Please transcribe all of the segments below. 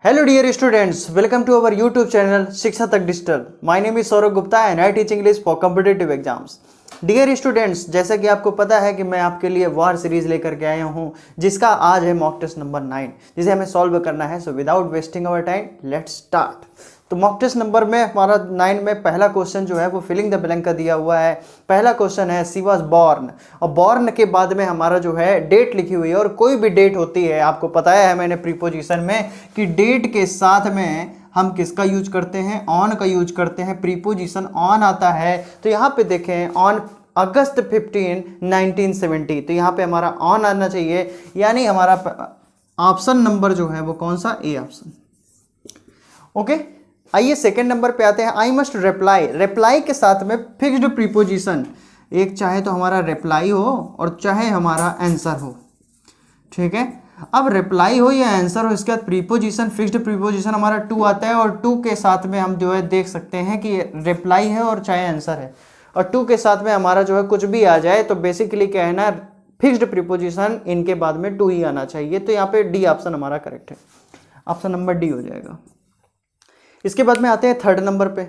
Hello dear students, welcome to our YouTube channel शिक्षा तक digital. My name is Saurabh Gupta and I teach English for competitive exams. Dear students, जैसा कि आपको पता है कि मैं आपके लिए वार सीरीज लेकर के आया हूं, जिसका आज है मॉक टेस्ट नंबर 9, जिसे हमें सॉल्व करना है। So without wasting our time let's start. तो मॉक टेस्ट नंबर में हमारा 9 में पहला क्वेश्चन जो है वो फिलिंग द ब्लैंक का दिया हुआ है। पहला क्वेश्चन है सी वॉज बॉर्न, और बॉर्न के बाद में हमारा जो है डेट लिखी हुई है, और कोई भी डेट होती है, आपको पता है मैंने प्रीपोजिशन में कि डेट के साथ में हम किसका यूज करते हैं, ऑन का यूज करते हैं, प्रीपोजिशन ऑन आता है। तो यहाँ पे देखें ऑन अगस्त 15 1970, तो यहाँ पे हमारा ऑन आना चाहिए, यानी हमारा ऑप्शन नंबर जो है वो कौन सा, ए ऑप्शन। ओके, आइए सेकंड नंबर पे आते हैं। आई मस्ट रिप्लाई, रिप्लाई के साथ में फिक्स्ड प्रीपोजिशन, एक चाहे तो हमारा रिप्लाई हो और चाहे हमारा आंसर हो, ठीक है। अब रिप्लाई हो या आंसर हो, इसके बाद प्रीपोजिशन, फिक्स्ड प्रीपोजिशन हमारा टू आता है, और टू के साथ में हम जो है देख सकते हैं कि रिप्लाई है और चाहे आंसर है, और टू के साथ में हमारा जो है कुछ भी आ जाए तो बेसिकली क्या है ना, फिक्स्ड प्रीपोजिशन इनके बाद में टू ही आना चाहिए। तो यहाँ पे डी ऑप्शन हमारा करेक्ट है, ऑप्शन नंबर डी हो जाएगा। इसके बाद में आते हैं थर्ड नंबर पे।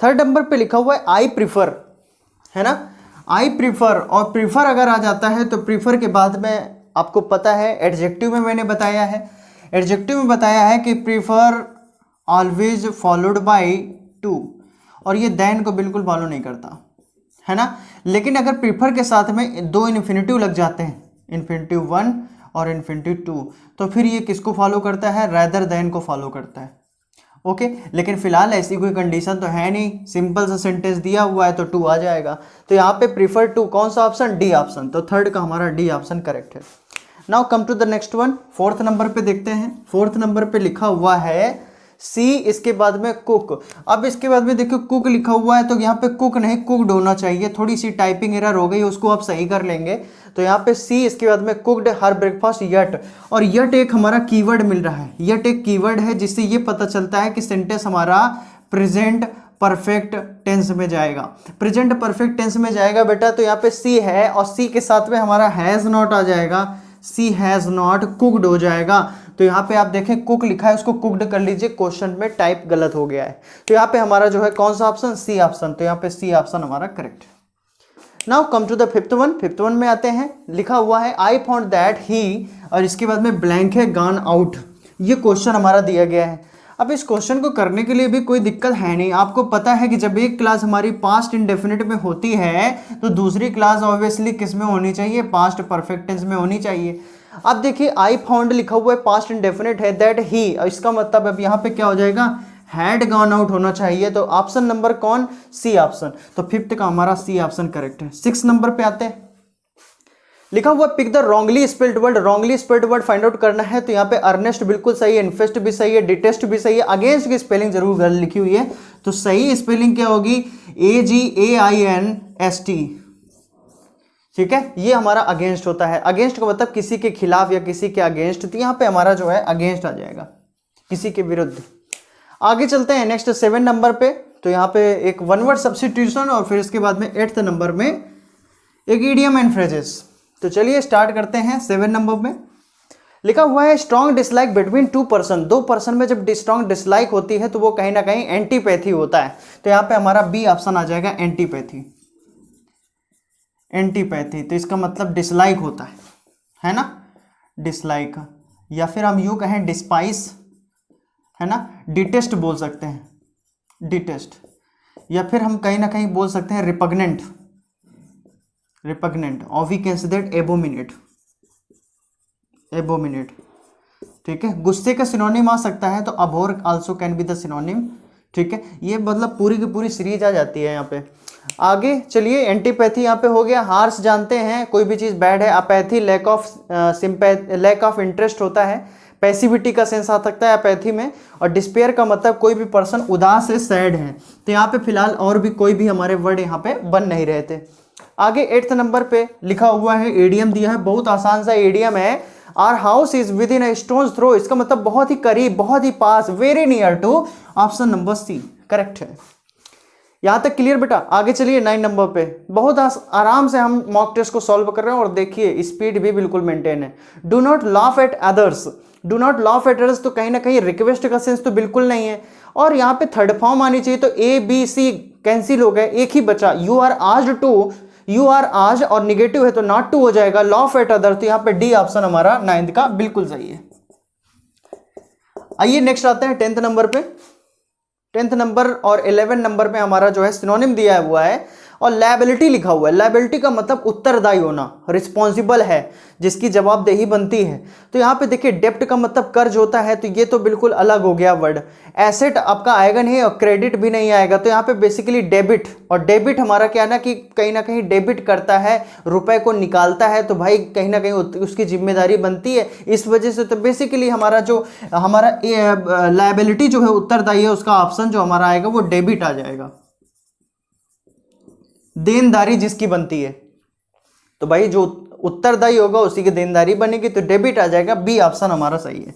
थर्ड नंबर पे लिखा हुआ है आई प्रिफर, है ना, आई प्रिफर, और प्रिफर अगर आ जाता है तो प्रिफर के बाद में आपको पता है एडजेक्टिव में मैंने बताया है, एडजेक्टिव में बताया है कि prefer always followed by two, और ये देन को बिल्कुल फॉलो नहीं करता, है ना। लेकिन अगर प्रिफर के साथ में दो इन्फिनेटिव लग जाते हैं, इन्फिनेटिव 1 और इन्फिनेटिव 2, तो फिर ये किसको फॉलो करता है, रैदर देन को फॉलो करता है। ओके, लेकिन फिलहाल ऐसी कोई कंडीशन तो है नहीं, सिंपल सा सेंटेंस दिया हुआ है तो टू आ जाएगा। तो यहाँ पे प्रीफर टू कौन सा ऑप्शन, डी ऑप्शन। तो थर्ड का हमारा डी ऑप्शन करेक्ट है। Now come to the next one, fourth number पे देखते हैं। फोर्थ नंबर पे लिखा हुआ है सी, इसके बाद में कुक। अब इसके बाद में देखिए कुक लिखा हुआ है, तो यहाँ पे कुक नहीं कुकड होना चाहिए, थोड़ी सी टाइपिंग एरर हो गई, उसको आप सही कर लेंगे। तो यहाँ पे सी, इसके बाद में कुकड हर ब्रेकफास्ट यट, और यट एक हमारा कीवर्ड मिल रहा है, यट एक कीवर्ड है जिससे ये पता चलता है कि सेंटेंस हमारा प्रेजेंट परफेक्ट टेंस में जाएगा, प्रेजेंट परफेक्ट टेंस में जाएगा बेटा। तो यहाँ पे सी है, और सी के साथ में हमारा हैज़ नॉट आ जाएगा, सी हैज़ नॉट कुकड हो जाएगा। तो यहाँ पे आप देखें कुक लिखा है, उसको कुकड कर लीजिए, क्वेश्चन में टाइप गलत हो गया है। तो यहाँ पे हमारा जो है कौन सा ऑप्शन, सी ऑप्शन। तो यहाँ पे सी ऑप्शन हमारा करेक्ट है। Now come to the fifth one. Fifth one में आते हैं, लिखा हुआ है आई फाउंड दैट ही, और इसके बाद में ब्लैंक है गॉन आउट। ये क्वेश्चन हमारा दिया गया है। अब इस क्वेश्चन को करने के लिए भी कोई दिक्कत है नहीं। आपको पता है कि जब एक क्लास हमारी पास्ट इंडेफिनिट में होती है तो दूसरी क्लास ऑब्वियसली किस में होनी चाहिए, पास्ट परफेक्ट टेंस में होनी चाहिए। अब देखिए आई फाउंड लिखा हुआ है, पास्ट इंडेफिनिट है, दैट ही, इसका मतलब अब यहाँ पे क्या हो जाएगा, हैड गॉन आउट होना चाहिए। तो ऑप्शन नंबर कौन, सी ऑप्शन। तो फिफ्थ का हमारा सी ऑप्शन करेक्ट है। सिक्स नंबर पे आते हैं, लिखा हुआ pick the wrongly spelled word, wrongly spelled word find out करना है। तो यहाँ पे अर्नेस्ट बिल्कुल सही है, इन्फेस्ट भी सही है, डिटेस्ट भी सही है, अगेंस्ट की स्पेलिंग जरूर गलत लिखी हुई है। तो सही स्पेलिंग क्या होगी, AGAINST, ठीक है। ये हमारा अगेंस्ट होता है, अगेंस्ट का मतलब किसी के खिलाफ या किसी के अगेंस्ट। तो यहाँ पे हमारा जो है अगेंस्ट आ जाएगा, किसी के विरुद्ध। आगे चलते हैं नेक्स्ट 7 नंबर पे। तो यहाँ पे एक वन वर्ड सब्स्टिट्यूशन, और फिर इसके बाद में 8th नंबर में एक इडियम एंड फ्रेजेस। तो चलिए स्टार्ट करते हैं। 7 नंबर में लिखा हुआ है strong dislike between 2 person, 2 person में जब स्ट्रॉन्ग डिसलाइक होती है तो वो कहीं ना कहीं एंटीपैथी होता है। तो यहाँ पे हमारा बी ऑप्शन आ जाएगा, एंटीपैथी, एंटीपैथी। तो इसका मतलब डिसलाइक होता है ना, डिसलाइक, या फिर हम यूं कहें डिस्पाइस, है ना, डिटेस्ट बोल सकते हैं, डिटेस्ट, या फिर हम कहीं ना कहीं बोल सकते हैं रिपग्नेंट, रिपग्नेंट, और we can say that abominate, abominate, ठीक है। गुस्से का सिनोनिम आ सकता है, तो abhor also can be the synonym, ठीक है। ये मतलब पूरी की पूरी सीरीज आ जाती है यहाँ पे। आगे चलिए, एंटीपैथी यहाँ पे हो गया, हार्स जानते हैं कोई भी चीज़ बैड है, अपैथी लैक ऑफ इंटरेस्ट होता है, पैसिविटी का सेंस आ सकता है अपैथी में, और डिस्पेयर का मतलब कोई भी पर्सन उदास है, सैड है। तो यहाँ पे फिलहाल और भी कोई भी हमारे वर्ड यहाँ पे बन नहीं रहे थे। आगे 8th नंबर पे लिखा हुआ है, एडियम दिया है, बहुत आसान सा एडियम है, our house is within a stone's throw. इसका मतलब बहुत ही करीब, बहुत ही पास, very near to. Option number C correct है। यहां तक क्लियर बेटा। आगे चलिए 9 नंबर पे, बहुत आराम से हम मॉक टेस्ट को सॉल्व कर रहे हैं, और देखिए स्पीड भी बिल्कुल मेंटेन है। Do not laugh at others, do not loaf address तो कहीं ना कहीं रिक्वेस्ट का सेंस तो बिल्कुल नहीं है। और यहाँ पे थर्ड फॉर्म आनी चाहिए, तो ए बी सी कैंसिल हो गए, एक ही बचा you are asked to, you are asked और निगेटिव है तो नॉट टू हो जाएगा, लॉफ एट अदर, तो यहाँ पे डी ऑप्शन हमारा 9th का बिल्कुल सही है। आइए नेक्स्ट आते हैं 10th नंबर पे। 10th नंबर और 11 नंबर पे हमारा जो है सिनोनिम दिया हुआ है और लायबिलिटी लिखा हुआ है। लायबिलिटी का मतलब उत्तरदायी होना, रिस्पॉन्सिबल है, जिसकी जवाबदेही बनती है। तो यहाँ पे देखिए डेब्ट का मतलब कर्ज होता है, तो ये तो बिल्कुल अलग हो गया वर्ड। एसेट आपका आएगा नहीं और क्रेडिट भी नहीं आएगा, तो यहाँ पे बेसिकली डेबिट, और डेबिट हमारा क्या ना कि कहीं ना कहीं डेबिट करता है, रुपए को निकालता है, तो भाई कहीं ना कहीं उसकी जिम्मेदारी बनती है। इस वजह से तो बेसिकली हमारा जो हमारा लायबिलिटी जो है उत्तरदायी है, उसका ऑप्शन जो हमारा आएगा वो डेबिट आ जाएगा। देनदारी जिसकी बनती है, तो भाई जो उत्तरदायी होगा उसी की देनदारी बनेगी, तो डेबिट आ जाएगा, बी ऑप्शन हमारा सही है।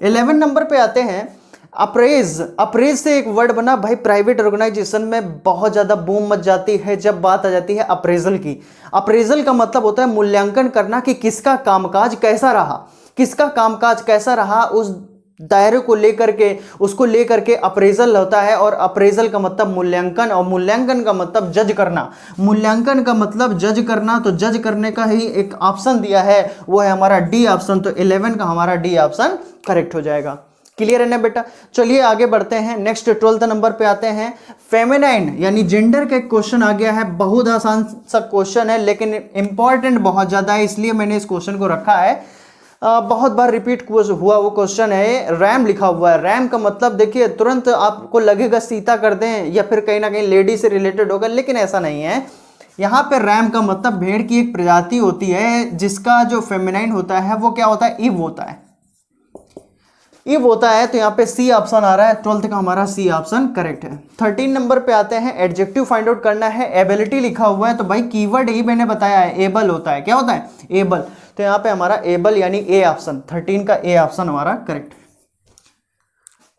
11 नंबर पे आते हैं अप्रेज। अप्रेज से एक वर्ड बना भाई, प्राइवेट ऑर्गेनाइजेशन में बहुत ज्यादा बूम मच जाती है जब बात आ जाती है अप्रेजल की। अप्रेजल का मतलब होता है मूल्यांकन करना कि किसका कामकाज कैसा रहा, किसका कामकाज कैसा रहा, उस दायरे को लेकर के, उसको लेकर के अप्रेजल होता है। और अप्रेजल का मतलब मूल्यांकन, और मूल्यांकन का मतलब जज करना, मूल्यांकन का मतलब जज करना, तो जज करने का ही एक ऑप्शन दिया है, वो है हमारा डी ऑप्शन। तो 11 का हमारा डी ऑप्शन करेक्ट हो जाएगा। क्लियर है ना बेटा? चलिए आगे बढ़ते हैं। नेक्स्ट 12th नंबर पे आते हैं। फेमिनाइन यानी जेंडर का एक क्वेश्चन आ गया है, बहुत आसान सा क्वेश्चन है लेकिन इंपॉर्टेंट बहुत ज्यादा है, इसलिए मैंने इस क्वेश्चन को रखा है। बहुत बार रिपीट हुआ वो क्वेश्चन है। रैम लिखा हुआ है। रैम का मतलब देखिए तुरंत आपको लगेगा सीता कर दें या फिर कहीं ना कहीं लेडी से रिलेटेड होगा, लेकिन ऐसा नहीं है। यहाँ पे रैम का मतलब भेड़ की एक प्रजाति होती है जिसका जो फेमिनाइन होता है वो क्या होता है, इव होता है, इव होता है। तो यहाँ पे सी ऑप्शन आ रहा है, 12th का हमारा सी ऑप्शन करेक्ट है। 13 नंबर पे आते हैं। एडजेक्टिव फाइंड आउट करना है। एबिलिटी लिखा हुआ है, तो भाई कीवर्ड ही मैंने बताया है, एबल होता है। क्या होता है? एबल। तो यहाँ पे हमारा एबल यानी ए ऑप्शन, 13 का ए ऑप्शन हमारा करेक्ट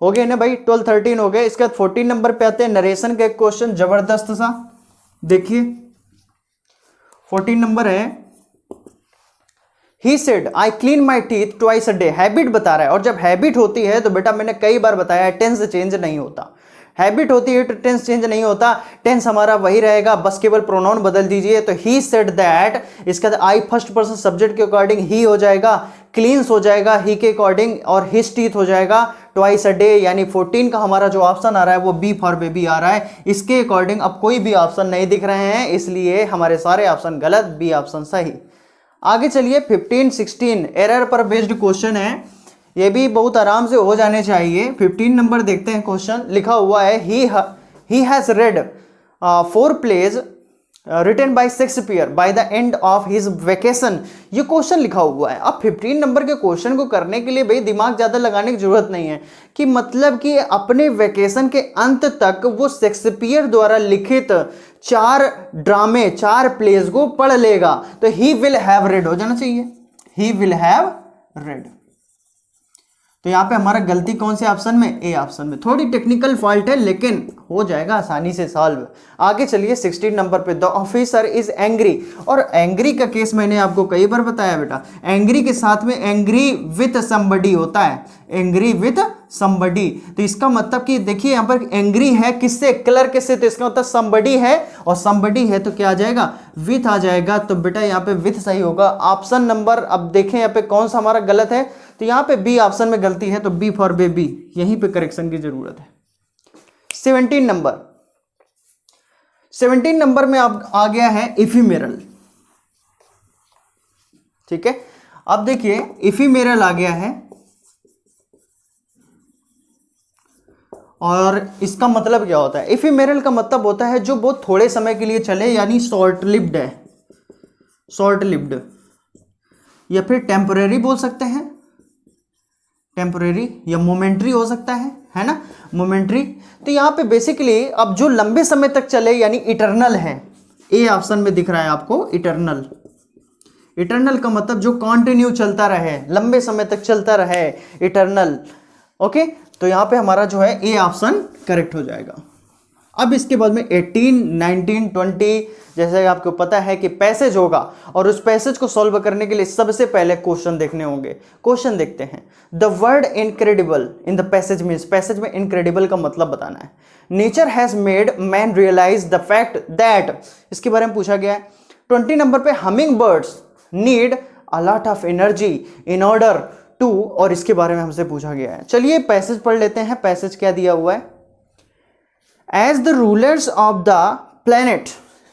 हो गया ना भाई। 12 13 हो गए। इसके बाद 14 नंबर पे आते हैं। नरेशन का एक क्वेश्चन जबरदस्त सा, देखिए 14 नंबर है। He said, I clean my teeth twice a day। Habit बता रहा है, और जब हैबिट होती है तो बेटा मैंने कई बार बताया है टेंस चेंज नहीं होता। हैबिट होती है तो टेंस चेंज नहीं होता, टेंस हमारा वही रहेगा, बस केवल प्रोनाउन बदल दीजिए। तो he said that, इसका आई फर्स्ट पर्सन सब्जेक्ट के अकॉर्डिंग ही हो जाएगा, क्लींस हो जाएगा ही के अकॉर्डिंग, और his teeth हो जाएगा ट्वाइस अ डे। यानी 14 का हमारा जो ऑप्शन आ रहा है वो बी फॉर बेबी आ रहा है। इसके अकॉर्डिंग अब कोई भी ऑप्शन नहीं दिख रहे हैं, इसलिए हमारे सारे ऑप्शन गलत, बी ऑप्शन सही। आगे चलिए 15 16 एरर पर बेस्ड क्वेश्चन है, ये भी बहुत आराम से हो जाने चाहिए। 15 नंबर देखते हैं। क्वेश्चन लिखा हुआ है he has read 4 plays written by Shakespeare by the end of his vacation. ये क्वेश्चन लिखा हुआ है। अब 15 नंबर के क्वेश्चन को करने के लिए भाई दिमाग ज़्यादा लगाने की जरूरत नहीं है, कि मतलब कि अपने वेकेशन के अंत तक वो शेक्सपियर द्वारा लिखित 4 ड्रामे 4 प्लेज को पढ़ लेगा। तो ही विल हैव रेड हो जाना चाहिए, ही विल हैव रेड। तो यहाँ पे हमारा गलती कौन से ऑप्शन में? ए ऑप्शन में। थोड़ी टेक्निकल फॉल्ट है लेकिन हो जाएगा आसानी से सॉल्व। आगे चलिए 16 नंबर पे। द ऑफिसर इज एंग्री, और एंग्री का केस मैंने आपको कई बार बताया बेटा, एंग्री के साथ में एंग्री विथ समबडी होता है, एंग्री विथ समबडी। तो इसका मतलब कि देखिए यहाँ पर एंग्री है किससे, कलर किससे, तो इसका मतलब समबडी है, और समबडी है तो क्या आ जाएगा, विथ आ जाएगा। तो बेटा यहाँ पे विथ सही होगा। ऑप्शन नंबर अब देखें यहाँ पे कौन सा हमारा गलत है, तो यहाँ पे बी ऑप्शन में गलती है, तो बी फॉर बेबी, यहीं पे करेक्शन की जरूरत है। 17 नंबर, 17 नंबर में अब आ गया है इफिमेरल। ठीक है, अब देखिए इफिमेरल आ गया है, और इसका मतलब क्या होता है? इफिमेरल का मतलब होता है जो बहुत थोड़े समय के लिए चले, यानी शॉर्ट लिव्ड है, शॉर्ट लिव्ड, या फिर टेम्परेरी बोल सकते हैं, टेम्परेरी, या मोमेंट्री हो सकता है ना, मोमेंट्री। तो यहाँ पे बेसिकली अब जो लंबे समय तक चले यानी इटरनल है, ए ऑप्शन में दिख रहा है आपको इटरनल। इटरनल का मतलब जो कंटिन्यू चलता रहे, लंबे समय तक चलता रहे, इटरनल। ओके, तो यहाँ पे हमारा जो है ए ऑप्शन करेक्ट हो जाएगा। अब इसके बाद में 18, 19, 20 जैसे कि आपको पता है कि पैसेज होगा और उस पैसेज को सॉल्व करने के लिए सबसे पहले क्वेश्चन देखने होंगे। क्वेश्चन देखते हैं। The word incredible in the passage means, passage में इनक्रेडिबल का मतलब बताना है। Nature has made man realise the fact that, इसके बारे में पूछा गया है। 20 नंबर पे humming birds need a lot of energy in order to, और इसके बारे में हमसे पूछा गया है। चलिए पैसेज पढ़ लेते हैं। पैसेज क्या दिया हुआ है? As the rulers of the planet,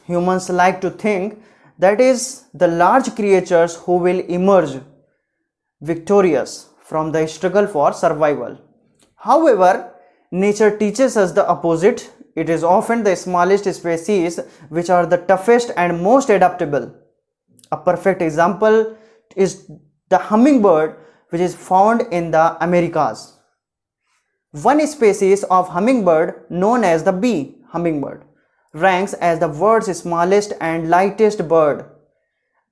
humans like to think that is the large creatures who will emerge victorious from the struggle for survival. However, nature teaches us the opposite. It is often the smallest species which are the toughest and most adaptable. A perfect example is the hummingbird, which is found in the Americas. One species of hummingbird known as the bee hummingbird ranks as the world's smallest and lightest bird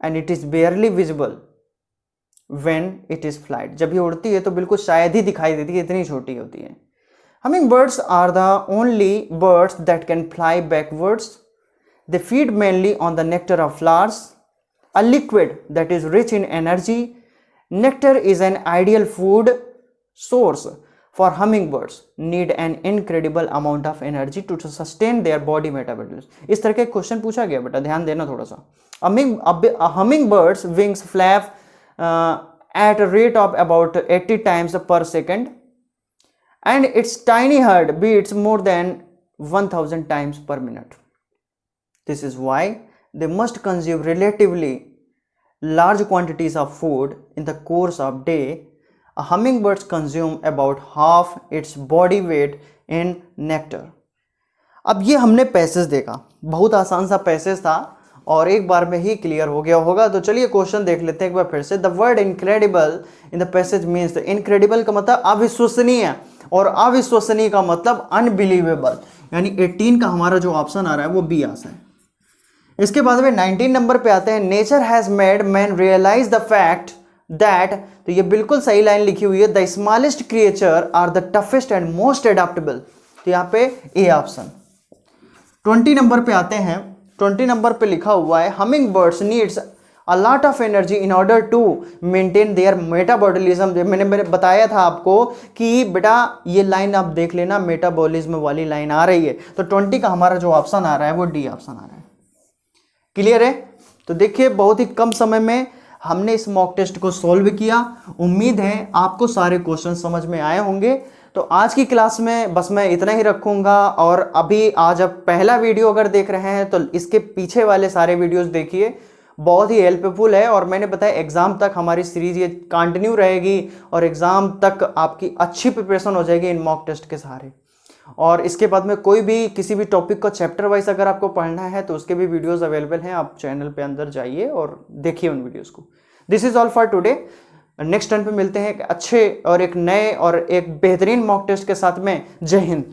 and it is barely visible when it is flight. जब ये उड़ती है तो बिल्कुल शायद ही दिखाई देती है, इतनी छोटी होती है। Hummingbirds are the only birds that can fly backwards. They feed mainly on the nectar of flowers, a liquid that is rich in energy. Nectar is an ideal food source for hummingbirds, need an incredible amount of energy to sustain their body metabolism. इस तरह के question पूछा गया बेटा, ध्यान देना थोड़ा सा। Hummingbirds wings flap at a rate of about 80 times per second and its tiny heart beats more than 1000 times per minute. This is why they must consume relatively large quantities of food in the course of day. A hummingbird consume about half its body weight in nectar. अब ये हमने passage देखा, बहुत आसान सा passage था और एक बार में ही क्लियर हो गया होगा। तो चलिए क्वेश्चन देख लेते हैं एक बार फिर से। The word incredible in the passage means, incredible का मतलब अविश्वसनीय और अविश्वसनीय का मतलब अनबिलीवेबल, यानी 18 का हमारा जो ऑप्शन आ रहा है वो बी आंसर है। इसके बाद में 19 नंबर पे आते हैं। Nature has made man realise the fact that, तो ये बिल्कुल सही लाइन लिखी हुई है। The smallest creature are the toughest and most adaptable, तो यहाँ पे ए ऑप्शन। 20 नंबर पे आते हैं। 20 नंबर पे लिखा हुआ है humming birds needs a lot of energy in order to maintain their metabolism. मैंने बताया था आपको कि बेटा ये लाइन आप देख लेना, मेटाबॉलिज्म वाली लाइन आ रही है। तो 20 का हमारा जो ऑप्शन आ रहा है वो डी ऑप्शन आ रहा है। क्लियर है? तो देखिए बहुत ही कम समय में हमने इस मॉक टेस्ट को सॉल्व किया। उम्मीद है आपको सारे क्वेश्चन समझ में आए होंगे। तो आज की क्लास में बस मैं इतना ही रखूंगा, और अभी आज आप पहला वीडियो अगर देख रहे हैं तो इसके पीछे वाले सारे वीडियोस देखिए, बहुत ही हेल्पफुल है। और मैंने बताया एग्जाम तक हमारी सीरीज ये कंटिन्यू रहेगी और एग्जाम तक आपकी अच्छी प्रिपरेशन हो जाएगी इन मॉक टेस्ट के सहारे। और इसके बाद में कोई भी किसी भी टॉपिक को चैप्टर वाइज अगर आपको पढ़ना है तो उसके भी वीडियोस अवेलेबल हैं, आप चैनल पे अंदर जाइए और देखिए उन वीडियोस को। This is all for today. Next time पे मिलते हैं एक अच्छे और एक नए और एक बेहतरीन मॉक टेस्ट के साथ में। जय हिंद।